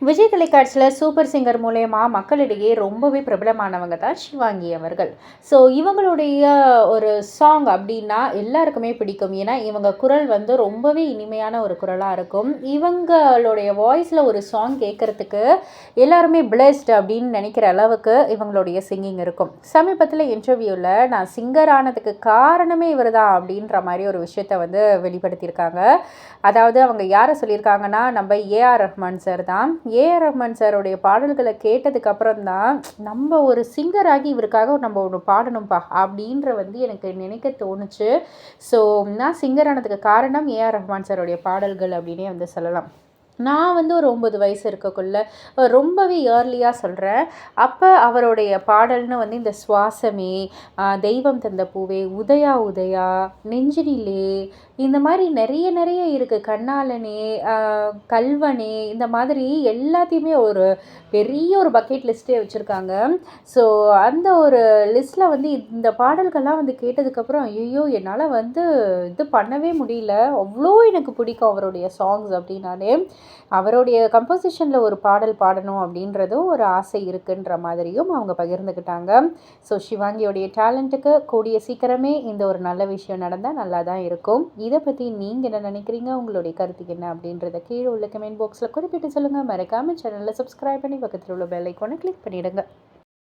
விஜய் தொலைக்காட்சியில் super singer மூலயமா மக்களிடையே ரொம்பவே பிரபலமானவங்க தான் ஷிவாங்கி அவர்கள். ஸோ இவங்களுடைய ஒரு சாங் அப்படின்னா எல்லாருக்குமே பிடிக்கும். ஏன்னா இவங்க குரல் வந்து ரொம்பவே இனிமையான ஒரு குரலாக இருக்கும். இவங்களுடைய வாய்ஸில் ஒரு சாங் கேட்குறதுக்கு எல்லாருமே பிளெஸ்ட் அப்படின்னு நினைக்கிற அளவுக்கு இவங்களுடைய சிங்கிங் இருக்கும். சமீபத்தில் இன்டர்வியூவில் நான் சிங்கர் ஆனதுக்கு காரணமே இவர் தான் அப்படின்ற மாதிரி ஒரு விஷயத்த வந்து வெளிப்படுத்தியிருக்காங்க. அதாவது அவங்க யாரை சொல்லியிருக்காங்கன்னா, நம்ம ஏஆர் ரஹ்மான் சார் தான். ஏஆர் ரஹ்மான் சாருடைய பாடல்களை கேட்டதுக்கப்புறம் தான் நம்ம ஒரு சிங்கர் ஆகி இவருக்காக நம்ம ஒன்று பாடணும்ப்பா அப்படின்ற வந்து எனக்கு நினைக்க தோணுச்சு. ஸோ நான் சிங்கர் ஆனதுக்கு காரணம் ஏஆர் ரஹ்மான் சாருடைய பாடல்கள் அப்படின்னே வந்து சொல்லலாம். நான் வந்து ஒரு 9 வயசு இருக்கக்குள்ள ரொம்பவே இயர்லியாக சொல்கிறேன். அப்போ அவருடைய பாடல்னு வந்து இந்த சுவாசமே, தெய்வம் தந்த பூவே, உதயா உதயா, நெஞ்சினிலே, இந்த மாதிரி நிறைய நிறைய இருக்குது. கண்ணாலனே, கல்வனே, இந்த மாதிரி எல்லாத்தையுமே ஒரு பெரிய ஒரு பக்கெட் லிஸ்ட்டே வச்சுருக்காங்க. ஸோ அந்த ஒரு லிஸ்ட்டில் வந்து இந்த பாடல்கள்லாம் வந்து கேட்டதுக்கப்புறம் ஐயோ என்னால் வந்து இது பண்ணவே முடியல. அவ்வளோ எனக்கு பிடிக்கும் அவருடைய சாங்ஸ் அப்படின்னாலே. அவருடைய கம்போசிஷனில் ஒரு பாடல் பாடணும் அப்படின்றதும் ஒரு ஆசை இருக்குன்ற மாதிரியும் அவங்க பகிர்ந்துக்கிட்டாங்க. ஸோ ஷிவாங்கியோடைய டேலண்ட்டுக்கு கூடிய சீக்கிரமே இந்த ஒரு நல்ல விஷயம் நடந்தால் நல்லா தான் இருக்கும். இதை பற்றி நீங்கள் என்ன நினைக்கிறீங்க? உங்களுடைய கருத்து என்ன அப்படின்றத கீழே உள்ள கமெண்ட் பாக்ஸில் குறிப்பிட்டு சொல்லுங்கள். மறக்காமல் சேனலில் சப்ஸ்கிரைப் பண்ணி பக்கத்தில் உள்ள பெல் ஐக்கானை கிளிக் பண்ணிவிடுங்க.